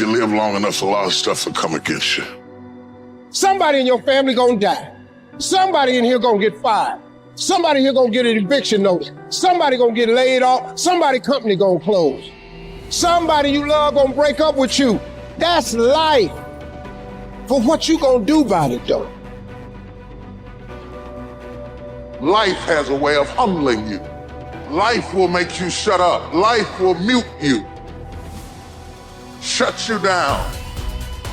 If you live long enough, a lot of stuff will come against you. Somebody in your family gonna die. Somebody in here gonna get fired. Somebody here gonna get an eviction notice. Somebody gonna get laid off. Somebody company gonna close. Somebody you love gonna break up with you. That's life. But what you gonna do about it though? Life has a way of humbling you. Life will make you shut up. Life will mute you, shut you down.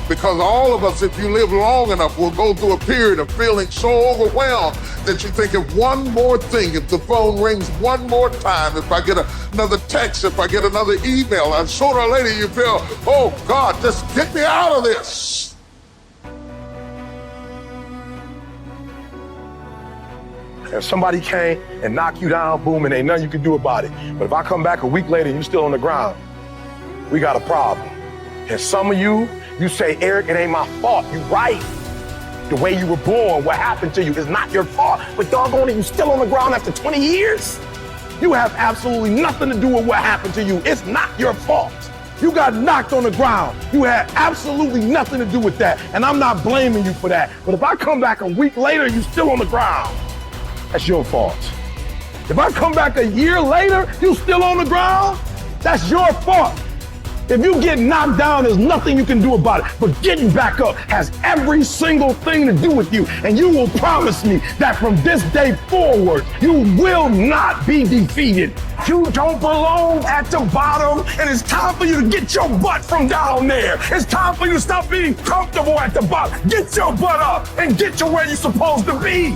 Because all of us, if you live long enough, will go through a period of feeling so overwhelmed that you think of one more thing, if the phone rings one more time, if I get another text, if I get another email, and sooner or later you feel, oh God, just get me out of this. If somebody came and knocked you down, boom, and ain't nothing you can do about it. But if I come back a week later and you still on the ground, we got a problem. And some of you say, Eric, it ain't my fault. You right. The way you were born, what happened to you is not your fault. But doggone it, you still on the ground after 20 years? You have absolutely nothing to do with what happened to you. It's not your fault. You got knocked on the ground. You had absolutely nothing to do with that. And I'm not blaming you for that. But if I come back a week later and you still on the ground, that's your fault. If I come back a year later, you still on the ground, that's your fault. If you get knocked down, there's nothing you can do about it. But getting back up has every single thing to do with you. And you will promise me that from this day forward, you will not be defeated. You don't belong at the bottom, and it's time for you to get your butt from down there. It's time for you to stop being comfortable at the bottom. Get your butt up and get to where you're supposed to be.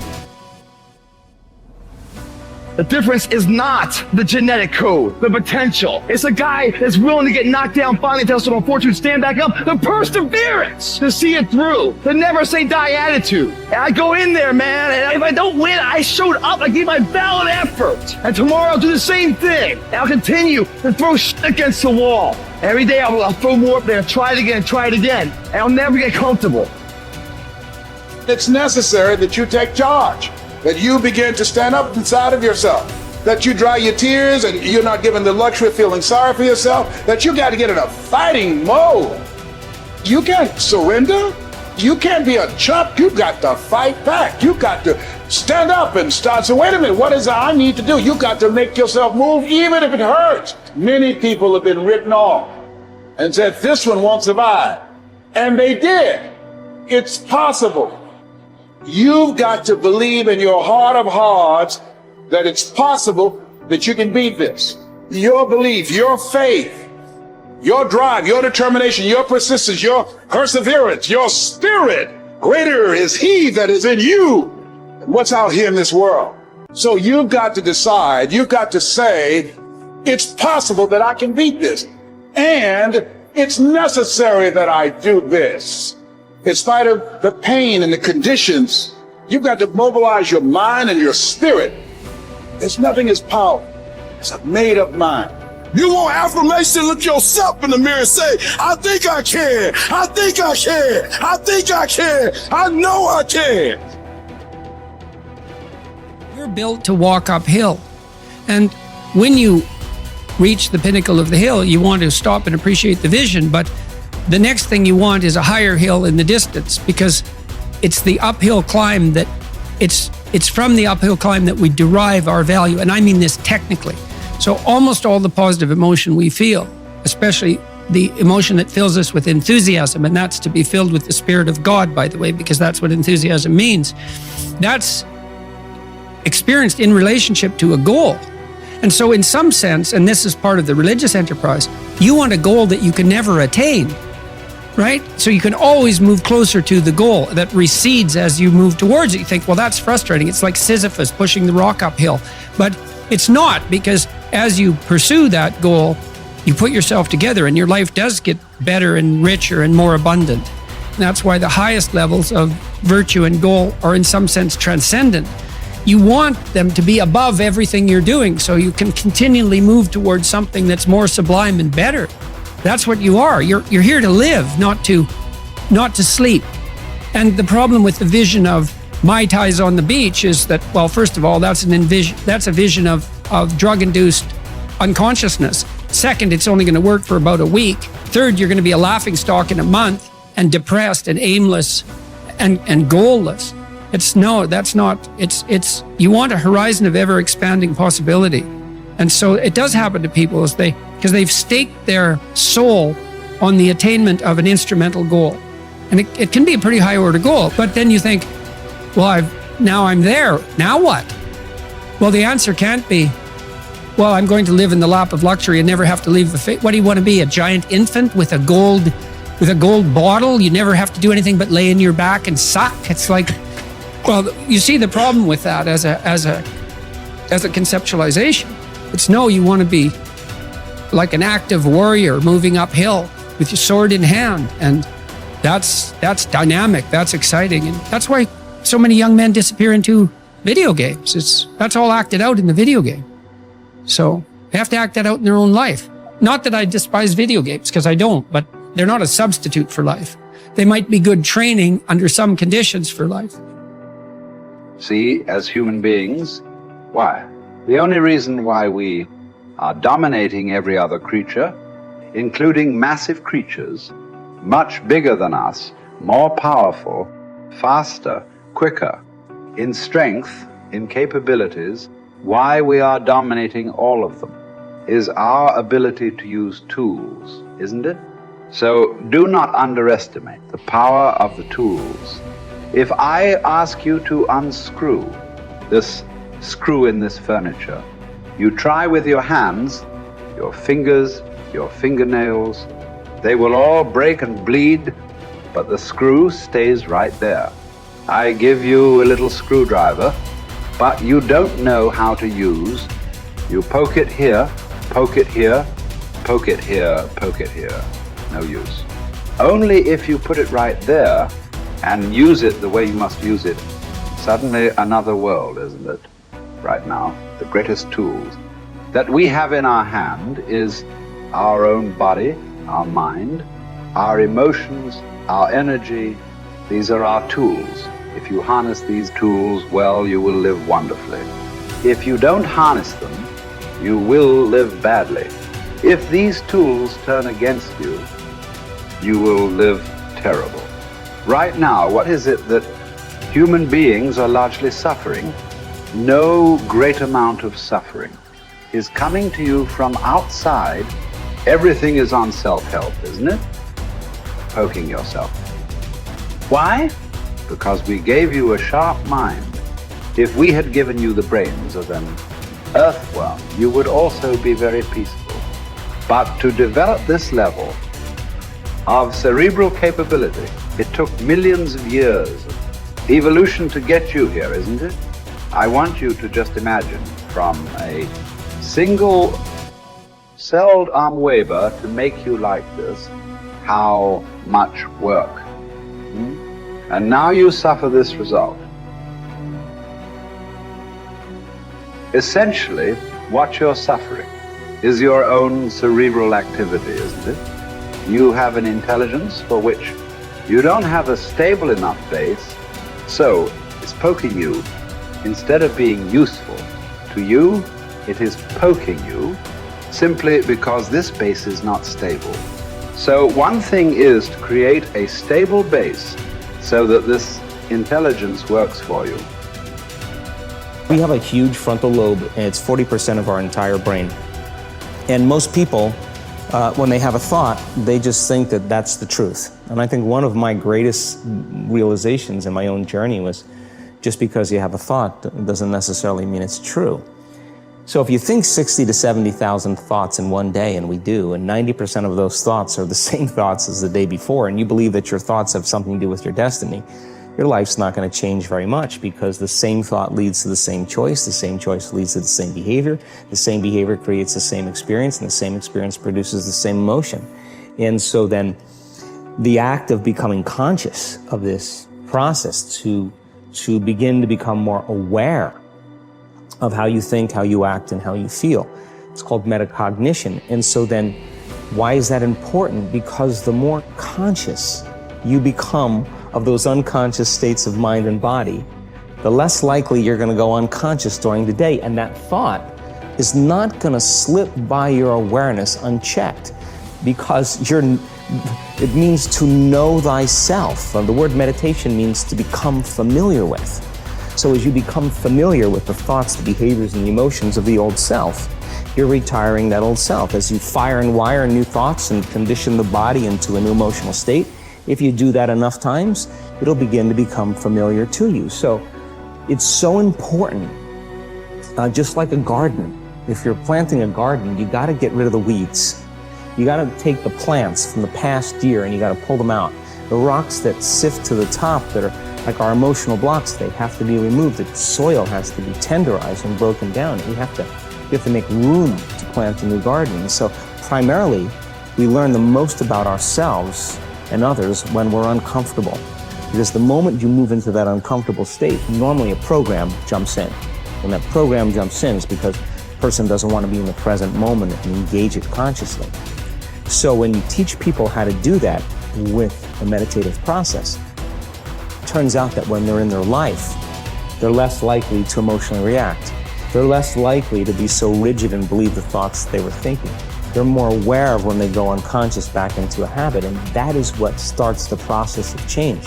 The difference is not the genetic code, the potential. It's a guy that's willing to get knocked down, finally test on fortune, stand back up, the perseverance to see it through, the never say die attitude. And I go in there, man, and if I don't win, I showed up, I gave my valid effort. And tomorrow I'll do the same thing. And I'll continue to throw shit against the wall. Every day I'll throw more up there, try it again, and I'll never get comfortable. It's necessary that you take charge, that you begin to stand up inside of yourself, that you dry your tears and you're not given the luxury of feeling sorry for yourself, that you got to get in a fighting mode. You can't surrender. You can't be a chump. You've got to fight back. You've got to stand up and start. So wait a minute, what is it I need to do? You've got to make yourself move even if it hurts. Many people have been written off and said, this one won't survive. And they did. It's possible. You've got to believe in your heart of hearts that it's possible that you can beat this. Your belief, your faith, your drive, your determination, your persistence, your perseverance, your spirit. Greater is he that is in you than what's out here in this world. So you've got to decide, you've got to say, it's possible that I can beat this. And it's necessary that I do this. In spite of the pain and the conditions, you've got to mobilize your mind and your spirit. There's nothing as powerful as a made-up mind. You want affirmation? Look yourself in the mirror and say, I think I can. I think I can. I think I can. I know I can. You're built to walk uphill. And when you reach the pinnacle of the hill, you want to stop and appreciate the vision. But the next thing you want is a higher hill in the distance, because it's the uphill climb that it's from the uphill climb that we derive our value. And I mean this technically. So almost all the positive emotion we feel, especially the emotion that fills us with enthusiasm, and that's to be filled with the Spirit of God, by the way, because that's what enthusiasm means. That's experienced in relationship to a goal. And so in some sense, and this is part of the religious enterprise, you want a goal that you can never attain, right? So you can always move closer to the goal that recedes as you move towards it. You think, well, that's frustrating. It's like Sisyphus pushing the rock uphill. But it's not, because as you pursue that goal, you put yourself together and your life does get better and richer and more abundant. And that's why the highest levels of virtue and goal are in some sense transcendent. You want them to be above everything you're doing so you can continually move towards something that's more sublime and better. That's what you are. You're here to live, not to sleep. And the problem with the vision of Mai Tais on the beach is that, well, first of all, that's a vision of drug-induced unconsciousness. Second, it's only going to work for about a week. Third, you're going to be a laughingstock in a month and depressed and aimless and goalless. You want a horizon of ever expanding possibility. And so it does happen to people because they've staked their soul on the attainment of an instrumental goal. And it can be a pretty high order goal, but then you think, well, now I'm there. Now what? Well, the answer can't be, well, I'm going to live in the lap of luxury and never have to leave the face. What do you want to be? A giant infant with a gold bottle? You never have to do anything but lay in your back and suck. It's like, well, you see the problem with that as a conceptualization. It's no, you want to be like an active warrior moving uphill with your sword in hand, and that's dynamic, that's exciting, and that's why so many young men disappear into video games. That's all acted out in the video game. So they have to act that out in their own life. Not that I despise video games, because I don't, but they're not a substitute for life. They might be good training under some conditions for life. See, as human beings, why? The only reason why we are dominating every other creature, including massive creatures, much bigger than us, more powerful, faster, quicker, in strength, in capabilities, why we are dominating all of them is our ability to use tools, isn't it? So do not underestimate the power of the tools. If I ask you to unscrew this screw in this furniture, you try with your hands, your fingers, your fingernails, they will all break and bleed, but the screw stays right there. I give you a little screwdriver, but you don't know how to use. You poke it here, poke it here, poke it here, poke it here. No use. Only if you put it right there and use it the way you must use it, suddenly another world, isn't it? Right now, the greatest tools that we have in our hand is our own body, our mind, our emotions, our energy. These are our tools. If you harness these tools well, you will live wonderfully. If you don't harness them, you will live badly. If these tools turn against you, you will live terrible. Right now, what is it that human beings are largely suffering? No great amount of suffering is coming to you from outside. Everything is on self-help, isn't it? Poking yourself. Why? Because we gave you a sharp mind. If we had given you the brains of an earthworm, you would also be very peaceful. But to develop this level of cerebral capability, it took millions of years of evolution to get you here, isn't it? I want you to just imagine from a single-celled amoeba to make you like this, how much work. And now you suffer this result. Essentially, what you're suffering is your own cerebral activity, isn't it? You have an intelligence for which you don't have a stable enough base, so it's poking you. Instead of being useful to you, it is poking you simply because this base is not stable. So one thing is to create a stable base so that this intelligence works for you. We have a huge frontal lobe, and it's 40% of our entire brain. And most people, when they have a thought, they just think that that's the truth. And I think one of my greatest realizations in my own journey was just because you have a thought doesn't necessarily mean it's true. So if you think 60 to 70,000 thoughts in one day, and we do, and 90% of those thoughts are the same thoughts as the day before, and you believe that your thoughts have something to do with your destiny, your life's not going to change very much, because the same thought leads to the same choice leads to the same behavior creates the same experience, and the same experience produces the same emotion. And so then the act of becoming conscious of this process to begin to become more aware of how you think, how you act, and how you feel. It's called metacognition. And so then, why is that important? Because the more conscious you become of those unconscious states of mind and body, the less likely you're going to go unconscious during the day. And that thought is not going to slip by your awareness unchecked, because it means to know thyself. The word meditation means to become familiar with. So as you become familiar with the thoughts, the behaviors, and the emotions of the old self, you're retiring that old self. As you fire and wire new thoughts and condition the body into a new emotional state, if you do that enough times, it'll begin to become familiar to you. So it's so important, just like a garden. If you're planting a garden, you got to get rid of the weeds. You got to take the plants from the past year and you got to pull them out. The rocks that sift to the top that are like our emotional blocks, they have to be removed. The soil has to be tenderized and broken down. You have to make room to plant a new garden. And so primarily, we learn the most about ourselves and others when we're uncomfortable. Because the moment you move into that uncomfortable state, normally a program jumps in. When that program jumps in, it's because the person doesn't want to be in the present moment and engage it consciously. So when you teach people how to do that with the meditative process, it turns out that when they're in their life, they're less likely to emotionally react. They're less likely to be so rigid and believe the thoughts they were thinking. They're more aware of when they go unconscious back into a habit, and that is what starts the process of change.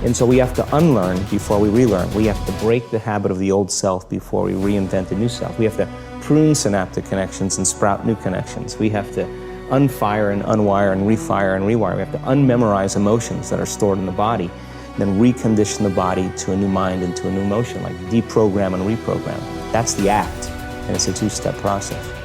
And so we have to unlearn before we relearn. We have to break the habit of the old self before we reinvent a new self. We have to prune synaptic connections and sprout new connections. We have to unfire and unwire and refire and rewire. We have to unmemorize emotions that are stored in the body, and then recondition the body to a new mind and to a new emotion, like deprogram and reprogram. That's the act, and it's a two-step process.